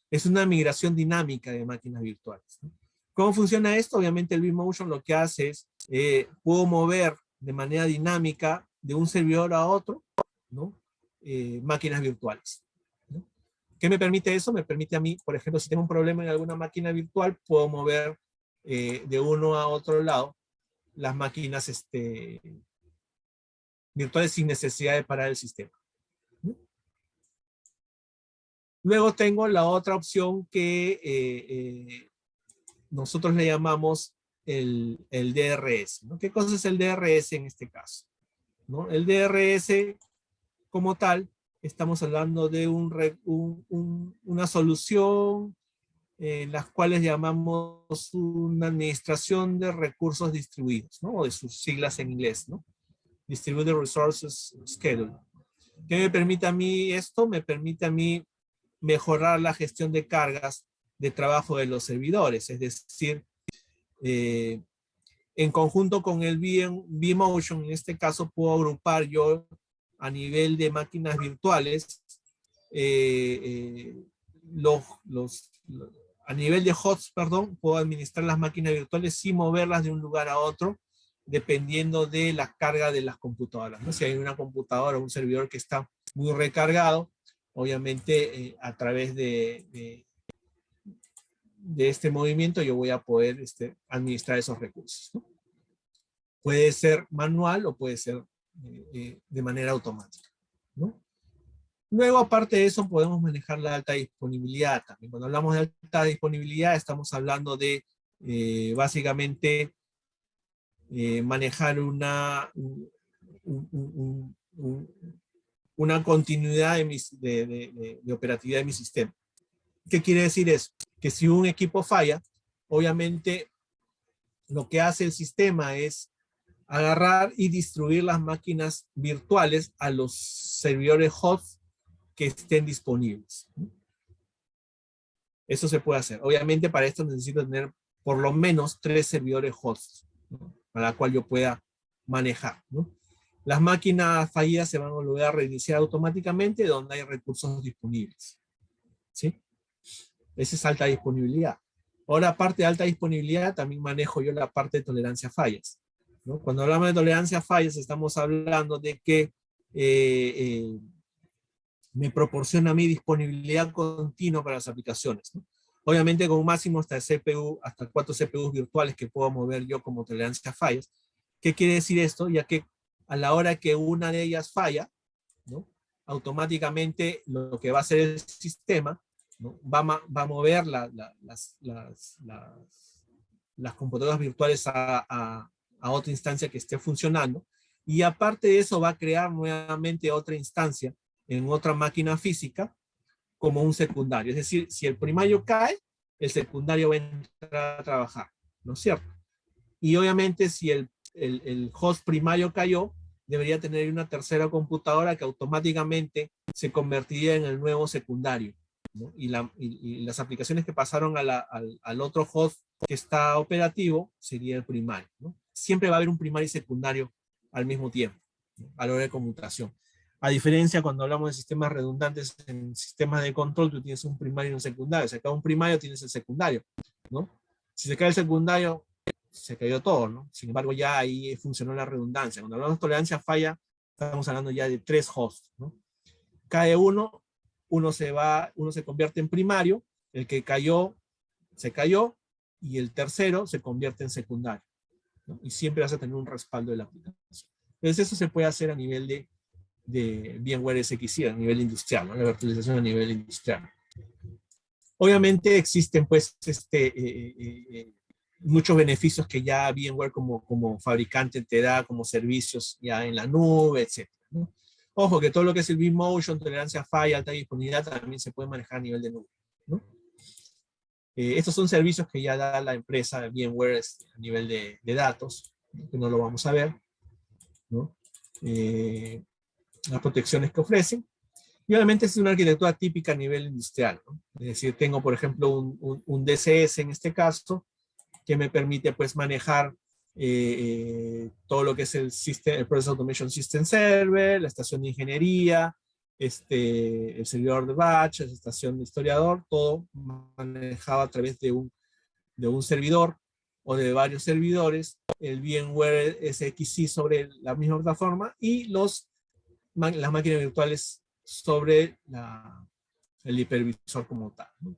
Es una migración dinámica de máquinas virtuales, ¿no? ¿Cómo funciona esto? Obviamente el vMotion lo que hace es, puedo mover de manera dinámica de un servidor a otro, ¿no? Máquinas virtuales, ¿no? ¿Qué me permite eso? Me permite a mí, por ejemplo, si tengo un problema en alguna máquina virtual, puedo mover de uno a otro lado las máquinas virtuales sin necesidad de parar el sistema, ¿no? Luego tengo la otra opción que nosotros le llamamos el DRS, ¿no? ¿Qué cosa es el DRS en este caso? ¿No? El DRS como tal, estamos hablando de una solución en las cuales llamamos una administración de recursos distribuidos, ¿no? O de sus siglas en inglés, ¿no? Distributed Resources Schedule. ¿Qué me permite a mí esto? Me permite a mí mejorar la gestión de cargas de trabajo de los servidores, es decir, en conjunto con el vMotion, en este caso puedo agrupar yo a nivel de máquinas virtuales, a nivel de hosts, perdón, puedo administrar las máquinas virtuales sin moverlas de un lugar a otro, dependiendo de la carga de las computadoras, ¿no? Si hay una computadora o un servidor que está muy recargado, obviamente a través de este movimiento yo voy a poder administrar esos recursos, ¿no? Puede ser manual o puede ser de manera automática, ¿no? Luego, aparte de eso, podemos manejar la alta disponibilidad también. Cuando hablamos de alta disponibilidad, estamos hablando de básicamente manejar una continuidad de operatividad de mi sistema. ¿Qué quiere decir eso? Que si un equipo falla, obviamente lo que hace el sistema es agarrar y distribuir las máquinas virtuales a los servidores host que estén disponibles. Eso se puede hacer. Obviamente para esto necesito tener por lo menos 3 servidores hosts, ¿no? Para la cual yo pueda manejar, ¿no? Las máquinas fallidas se van a volver a reiniciar automáticamente donde hay recursos disponibles, ¿sí? Esa es alta disponibilidad. Ahora, aparte de alta disponibilidad, también manejo yo la parte de tolerancia a fallas, ¿no? Cuando hablamos de tolerancia a fallas, estamos hablando de que me proporciona a mí disponibilidad continua para las aplicaciones, ¿no? Obviamente con un máximo hasta CPU, hasta 4 CPUs virtuales que puedo mover yo como tolerancia a fallas. ¿Qué quiere decir esto? Ya que a la hora que una de ellas falla, ¿no? Automáticamente lo que va a hacer el sistema ¿no? Va a mover las computadoras virtuales a otra instancia que esté funcionando, y aparte de eso va a crear nuevamente otra instancia en otra máquina física como un secundario. Es decir, si el primario cae, el secundario va a entrar a trabajar, ¿no es cierto? Y obviamente si el host primario cayó, debería tener una tercera computadora que automáticamente se convertiría en el nuevo secundario, ¿no? Y las aplicaciones que pasaron al otro host que está operativo sería el primario, ¿no? Siempre va a haber un primario y secundario al mismo tiempo, ¿no? A la hora de conmutación. A diferencia cuando hablamos de sistemas redundantes, en sistemas de control tú tienes un primario y un secundario. Si acá un primario tienes el secundario, ¿no? Si se cae el secundario, se cayó todo, ¿no? Sin embargo, ya ahí funcionó la redundancia. Cuando hablamos de tolerancia falla, estamos hablando ya de 3 hosts, ¿no? Cae uno se convierte en primario, el que cayó, se cayó, y el tercero se convierte en secundario, ¿no? Y siempre vas a tener un respaldo de la aplicación. Entonces eso se puede hacer a nivel de VMware SXI, a nivel industrial, ¿no? La virtualización a nivel industrial. Obviamente existen pues muchos beneficios que ya VMware como fabricante te da como servicios ya en la nube, etc., ¿no? Ojo que todo lo que es el vMotion, tolerancia a falla, alta disponibilidad también se puede manejar a nivel de nube, ¿no? Estos son servicios que ya da la empresa VMware a nivel de datos, ¿no? Que no lo vamos a ver, ¿no? Las protecciones que ofrecen. Y obviamente es una arquitectura típica a nivel industrial, ¿no? Es decir, tengo, por ejemplo, un DCS en este caso, que me permite pues manejar todo lo que es el Process Automation System Server, la estación de ingeniería, el servidor de batch, la estación de historiador, todo manejado a través de un servidor o de varios servidores, el VMware SXI sobre la misma plataforma y las máquinas virtuales sobre el hipervisor como tal, ¿no?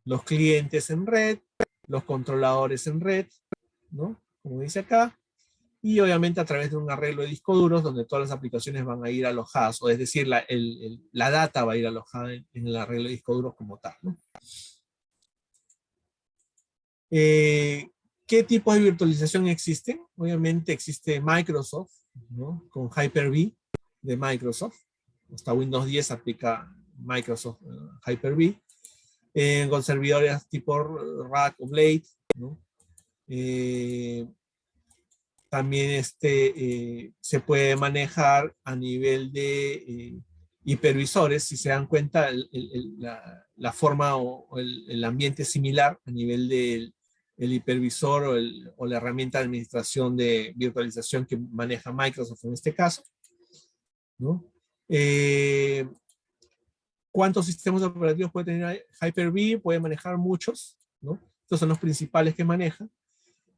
Los clientes en red, los controladores en red, ¿no? Como dice acá, y obviamente a través de un arreglo de discos duros donde todas las aplicaciones van a ir alojadas, o es decir, la data va a ir alojada en el arreglo de discos duros como tal, ¿no? ¿Qué tipo de virtualización existe? Obviamente existe Microsoft, ¿no? Con Hyper-V de Microsoft. Hasta Windows 10 aplica Microsoft Hyper-V. Con servidores tipo Rack o Blade, ¿no? También se puede manejar a nivel de hipervisores. Si se dan cuenta, la forma o el ambiente es similar a nivel del el hipervisor o la herramienta de administración de virtualización que maneja Microsoft en este caso, ¿no? ¿Cuántos sistemas operativos puede tener Hyper-V? Puede manejar muchos, ¿no? Estos son los principales que maneja.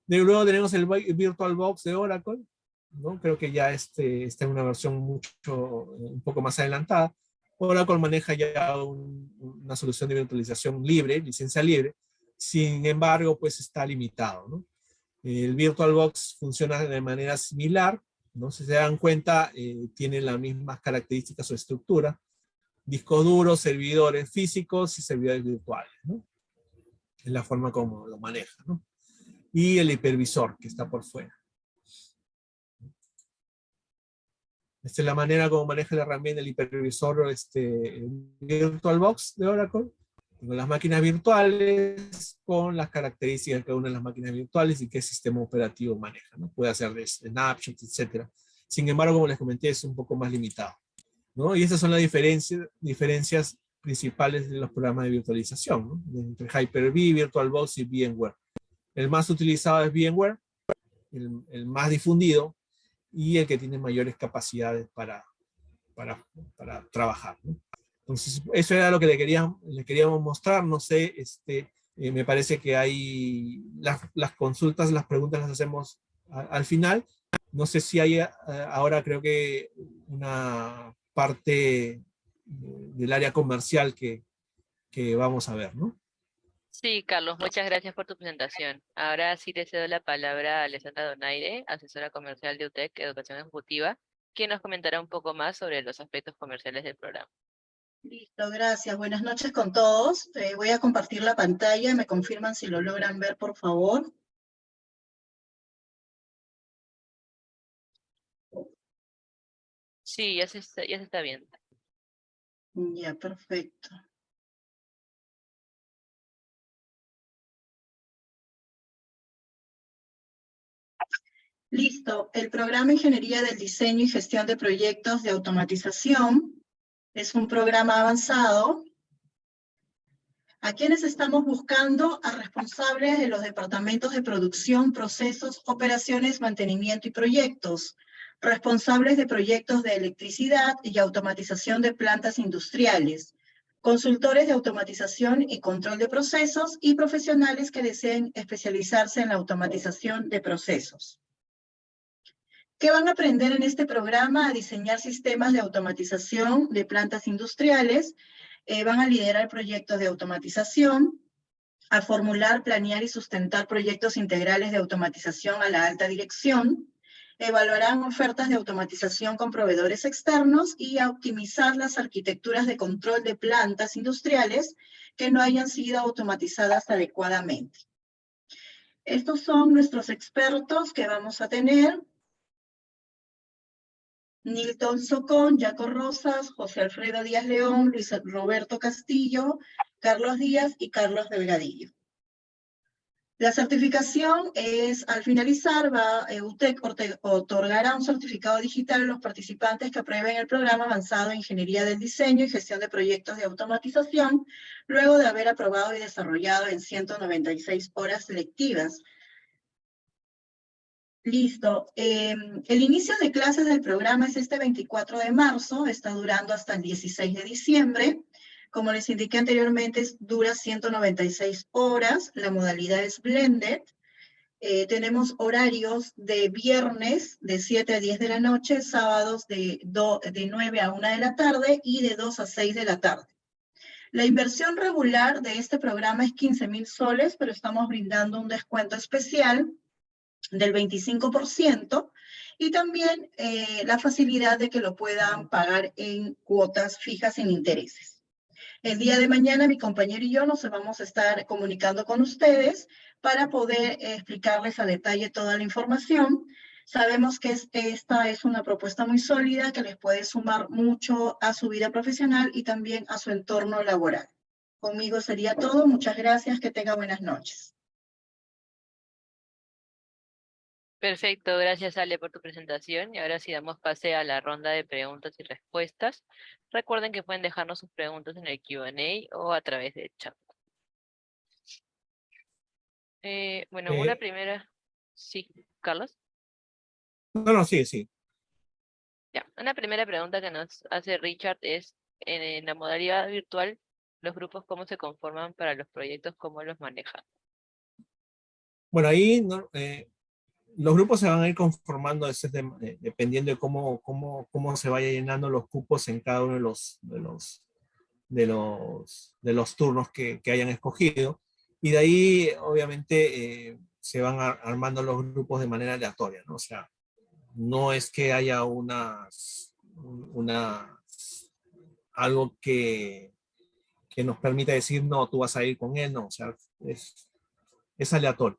Luego tenemos el VirtualBox de Oracle, ¿no? Creo que ya está en una versión un poco más adelantada. Oracle maneja ya una solución de virtualización libre, licencia libre. Sin embargo, pues está limitado, ¿no? El VirtualBox funciona de manera similar, ¿no? Si se dan cuenta, tiene las mismas características o estructura. Discos duros, servidores físicos y servidores virtuales, ¿no? Es la forma como lo maneja, ¿no? Y el hipervisor que está por fuera. Esta es la manera como maneja la herramienta del hipervisor VirtualBox de Oracle. Tengo las máquinas virtuales con las características de cada una de las máquinas virtuales y qué sistema operativo maneja, ¿no? Puede hacer de snapshots, etc. Sin embargo, como les comenté, es un poco más limitado, ¿no? Y esas son las diferencias principales de los programas de virtualización, ¿no? Entre Hyper-V, VirtualBox y VMware. El más utilizado es VMware, el más difundido y el que tiene mayores capacidades para trabajar, ¿no? Entonces, eso era lo que le queríamos mostrar. No sé, me parece que hay las consultas, las preguntas las hacemos al final. No sé si hay ahora, creo que una parte del área comercial que vamos a ver, ¿no? Sí, Carlos, muchas gracias por tu presentación. Ahora sí le cedo la palabra a Alessandra Donaire, asesora comercial de UTEC Educación Ejecutiva, quien nos comentará un poco más sobre los aspectos comerciales del programa. Listo, gracias. Buenas noches con todos. Voy a compartir la pantalla. Me confirman si lo logran ver, por favor. Sí, ya se está viendo. Ya, perfecto. Listo. El programa Ingeniería del Diseño y Gestión de Proyectos de Automatización es un programa avanzado. ¿A quiénes estamos buscando? A responsables de los departamentos de producción, procesos, operaciones, mantenimiento y proyectos, responsables de proyectos de electricidad y automatización de plantas industriales, consultores de automatización y control de procesos y profesionales que deseen especializarse en la automatización de procesos. ¿Qué van a aprender en este programa? A diseñar sistemas de automatización de plantas industriales, van a liderar proyectos de automatización, a formular, planear y sustentar proyectos integrales de automatización a la alta dirección, evaluarán ofertas de automatización con proveedores externos y a optimizar las arquitecturas de control de plantas industriales que no hayan sido automatizadas adecuadamente. Estos son nuestros expertos que vamos a tener. Nilton Socón, Jaco Rosas, José Alfredo Díaz León, Luis Roberto Castillo, Carlos Díaz y Carlos Delgadillo. La certificación es, al finalizar, UTEC otorgará un certificado digital a los participantes que aprueben el programa avanzado en Ingeniería del Diseño y Gestión de Proyectos de Automatización, luego de haber aprobado y desarrollado en 196 horas lectivas. Listo. El inicio de clases del programa es este 24 de marzo, está durando hasta el 16 de diciembre. Como les indiqué anteriormente, dura 196 horas, la modalidad es blended. Tenemos horarios de viernes de 7 a 10 de la noche, sábados de 9 a 1 de la tarde y de 2 a 6 de la tarde. La inversión regular de este programa es 15,000 soles, pero estamos brindando un descuento especial del 25% y también la facilidad de que lo puedan pagar en cuotas fijas sin intereses. El día de mañana mi compañero y yo nos vamos a estar comunicando con ustedes para poder explicarles a detalle toda la información. Sabemos que esta es una propuesta muy sólida que les puede sumar mucho a su vida profesional y también a su entorno laboral. Conmigo sería todo. Muchas gracias. Que tenga buenas noches. Perfecto, gracias Ale por tu presentación y ahora sí damos pase a la ronda de preguntas y respuestas. Recuerden que pueden dejarnos sus preguntas en el Q&A o a través del chat. Bueno, una primera... Sí, Carlos. No, sí, sí. Ya, una primera pregunta que nos hace Richard es, en la modalidad virtual, ¿los grupos cómo se conforman para los proyectos, cómo los manejan? Bueno, ahí los grupos se van a ir conformando dependiendo de cómo se vaya llenando los cupos en cada uno de los turnos que hayan escogido. Y de ahí, obviamente, se van armando los grupos de manera aleatoria, ¿no? O sea, no es que haya algo que nos permita decir, no, tú vas a ir con él, no, o sea, es aleatorio,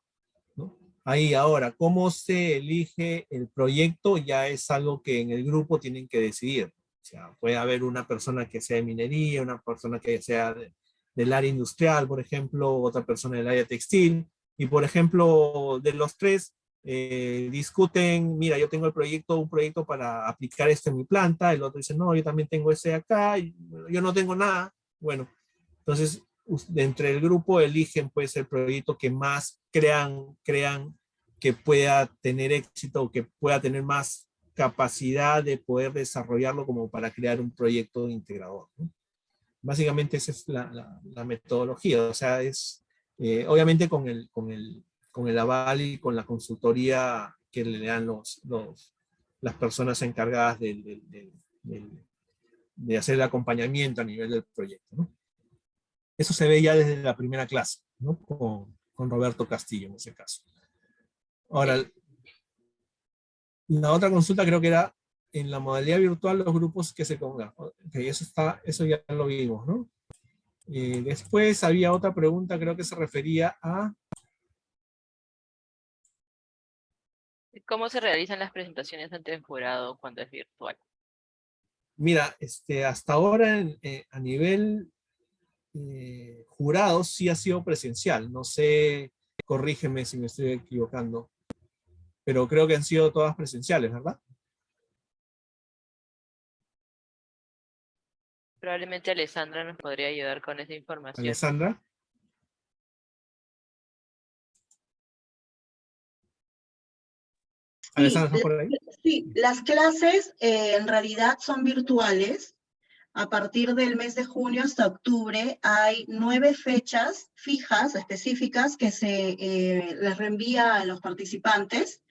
¿no? Ahí ahora, cómo se elige el proyecto ya es algo que en el grupo tienen que decidir. O sea, puede haber una persona que sea de minería, una persona que sea del área industrial, por ejemplo, otra persona del área textil, y por ejemplo, de los tres, discuten, mira, yo tengo un proyecto para aplicar esto en mi planta, el otro dice, no, yo también tengo ese acá, yo no tengo nada. Bueno, entonces, entre el grupo eligen pues el proyecto que más crean que pueda tener éxito o que pueda tener más capacidad de poder desarrollarlo como para crear un proyecto integrador, ¿no? Básicamente esa es la metodología, o sea, es obviamente con el aval y con la consultoría que le dan las personas encargadas de hacer el acompañamiento a nivel del proyecto, ¿no? Eso se ve ya desde la primera clase, ¿no? Con Roberto Castillo en ese caso. Ahora, la otra consulta creo que era en la modalidad virtual los grupos que se pongan. Okay, eso ya lo vimos, ¿no? Después había otra pregunta, creo que se refería a... ¿Cómo se realizan las presentaciones ante el jurado cuando es virtual? Mira, hasta ahora a nivel jurado sí ha sido presencial. No sé, corrígeme si me estoy equivocando, pero creo que han sido todas presenciales, ¿verdad? Probablemente Alessandra nos podría ayudar con esa información. Alessandra. Alessandra, ¿estás por ahí? Sí, las clases en realidad son virtuales. A partir del mes de junio hasta octubre hay 9 fechas fijas, específicas, que se les reenvía a los participantes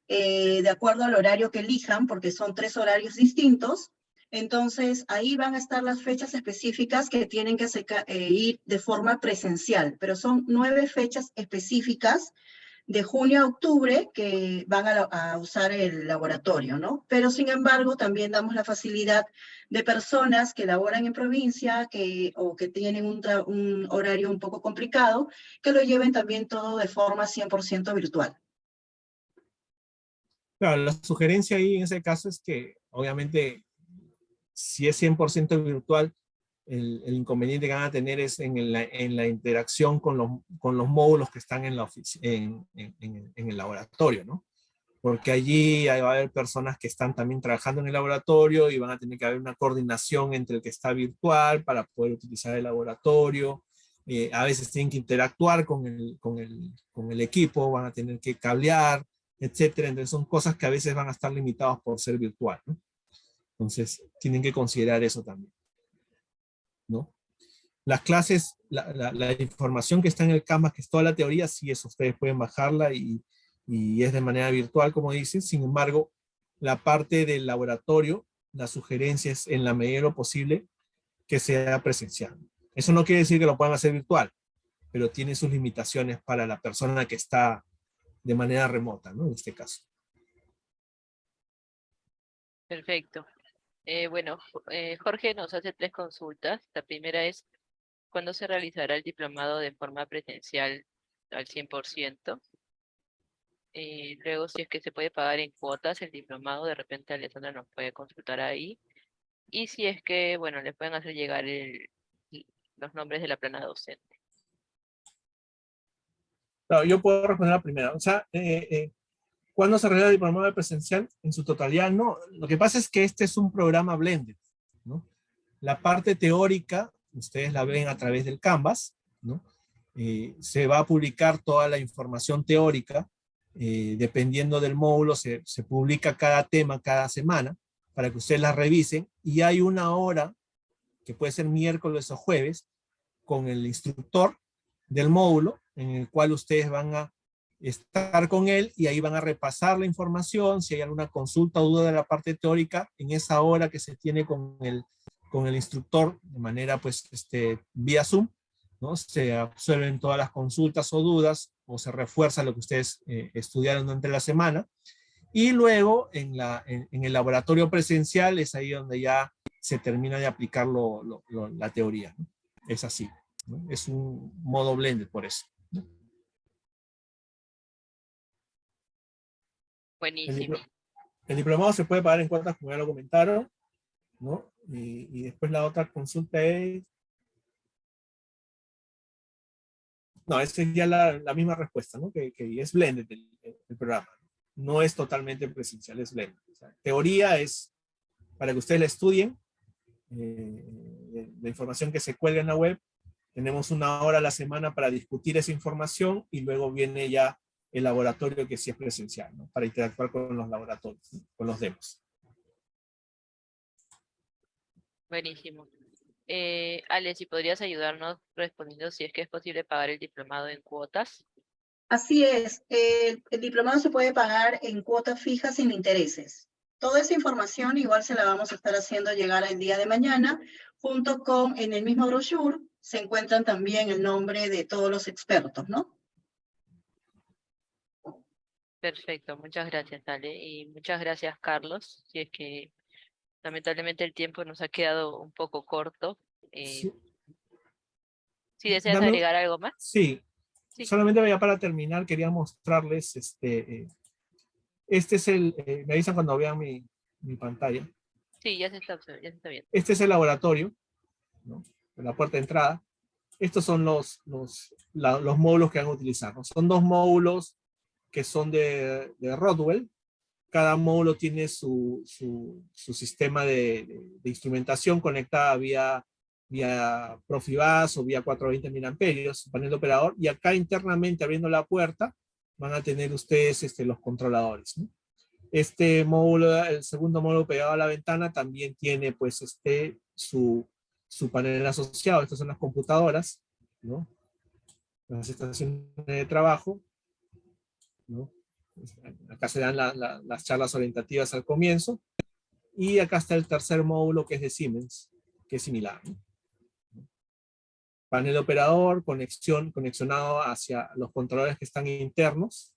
de acuerdo al horario que elijan, porque son 3 horarios distintos. Entonces, ahí van a estar las fechas específicas que tienen que ir de forma presencial, pero son 9 fechas específicas de junio a octubre que van a usar el laboratorio, ¿no? Pero sin embargo, también damos la facilidad de personas que laboran en provincia o que tienen un horario un poco complicado, que lo lleven también todo de forma 100% virtual. Claro, la sugerencia ahí en ese caso es que, obviamente, si es 100% virtual, el inconveniente que van a tener es en la interacción con los módulos que están en el laboratorio, ¿no? Porque allí va a haber personas que están también trabajando en el laboratorio y van a tener que haber una coordinación entre el que está virtual para poder utilizar el laboratorio. A veces tienen que interactuar con el equipo, van a tener que cablear, etcétera. Entonces son cosas que a veces van a estar limitadas por ser virtual, ¿no? Entonces tienen que considerar eso también, ¿no? Las clases, la información que está en el Canvas, que es toda la teoría, sí, eso ustedes pueden bajarla y es de manera virtual, como dicen. Sin embargo, la parte del laboratorio, la sugerencia es en la medida de lo posible que sea presencial. Eso no quiere decir que lo puedan hacer virtual, pero tiene sus limitaciones para la persona que está de manera remota, ¿no? En este caso. Perfecto. Bueno, Jorge nos hace 3 consultas. La primera es, ¿cuándo se realizará el diplomado de forma presencial al 100%? Luego, si es que se puede pagar en cuotas el diplomado, de repente Alessandra nos puede consultar ahí. Y si es que, bueno, le pueden hacer llegar los nombres de la plana docente. Claro, yo puedo responder la primera. O sea, ¿cuándo se realiza el diplomado de presencial? En su totalidad, no. Lo que pasa es que este es un programa blended, ¿no? La parte teórica, ustedes la ven a través del Canvas, ¿no? Se va a publicar toda la información teórica, dependiendo del módulo, se publica cada tema cada semana, para que ustedes la revisen, y hay una hora, que puede ser miércoles o jueves, con el instructor del módulo, en el cual ustedes van a estar con él y ahí van a repasar la información, si hay alguna consulta o duda de la parte teórica, en esa hora que se tiene con el instructor, de manera pues vía Zoom, ¿no? Se absuelven todas las consultas o dudas, o se refuerza lo que ustedes estudiaron durante la semana, y luego en el laboratorio presencial es ahí donde ya se termina de aplicar la teoría, ¿no? Es así, ¿no? Es un modo blended por eso, ¿no? Buenísimo. El diplomado se puede pagar en cuotas, como ya lo comentaron, ¿no? Y después la otra consulta es... No, esa es ya la misma respuesta, ¿no? Que es blended el programa. No es totalmente presencial, es blended. O sea, teoría es para que ustedes la estudien, la información que se cuelga en la web. Tenemos una hora a la semana para discutir esa información y luego viene ya el laboratorio, que sí es presencial, ¿no? Para interactuar con los laboratorios, ¿no? Con los demos. Buenísimo. Ale, si podrías ayudarnos respondiendo si es que es posible pagar el diplomado en cuotas. Así es, el diplomado se puede pagar en cuotas fijas sin intereses. Toda esa información igual se la vamos a estar haciendo llegar el día de mañana, junto con, en el mismo brochure, se encuentran también el nombre de todos los expertos, ¿no? Perfecto, muchas gracias, Ale. Y muchas gracias, Carlos. Si es que lamentablemente el tiempo nos ha quedado un poco corto. Eh, Sí, si deseas dame, agregar algo más, sí, sí, solamente ya para terminar, quería mostrarles, este es me avisan cuando vean mi pantalla. sí, ya se está viendo. Este es el laboratorio, ¿no? La puerta de entrada. Estos son los módulos que van a utilizar, ¿no? Son dos módulos que son de Rodwell. Cada módulo tiene su sistema de instrumentación conectada vía Profibus o vía 420 mA, su panel de operador, y acá internamente abriendo la puerta van a tener ustedes los controladores, ¿no? Este módulo, el segundo módulo pegado a la ventana, también tiene pues su panel asociado. Estas son las computadoras, ¿no? Las estaciones de trabajo, ¿no? Acá se dan las charlas orientativas al comienzo. Y acá está el tercer módulo, que es de Siemens, que es similar, ¿no? Panel operador, conexionado hacia los controladores que están internos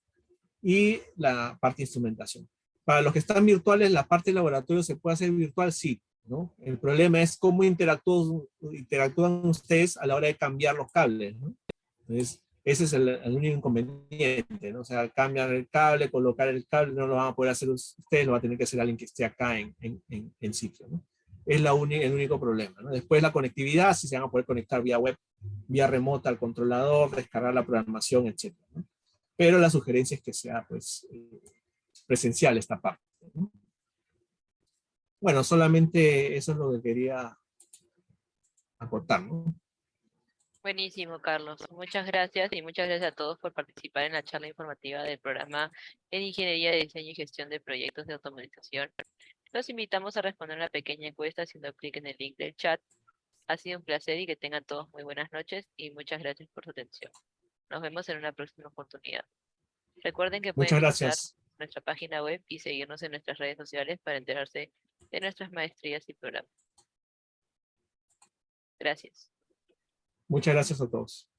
y la parte de instrumentación. Para los que están virtuales, la parte de laboratorio se puede hacer virtual, sí, ¿no? El problema es cómo interactúan ustedes a la hora de cambiar los cables, ¿no? Entonces, ese es el único inconveniente, ¿no? O sea, cambiar el cable, colocar el cable, no lo van a poder hacer ustedes, lo va a tener que hacer alguien que esté acá en sitio, ¿no? Es el único problema, ¿no? Después la conectividad, si se van a poder conectar vía web, vía remota al controlador, descargar la programación, etc., ¿no? Pero la sugerencia es que sea, pues, presencial esta parte, ¿no? Bueno, solamente eso es lo que quería aportar, ¿no? Buenísimo, Carlos. Muchas gracias y muchas gracias a todos por participar en la charla informativa del programa en Ingeniería de Diseño y Gestión de Proyectos de Automatización. Los invitamos a responder una pequeña encuesta haciendo clic en el link del chat. Ha sido un placer y que tengan todos muy buenas noches y muchas gracias por su atención. Nos vemos en una próxima oportunidad. Recuerden que pueden Muchas visitar gracias. nuestra página web y seguirnos en nuestras redes sociales para enterarse de nuestras maestrías y programas. Gracias. Muchas gracias a todos.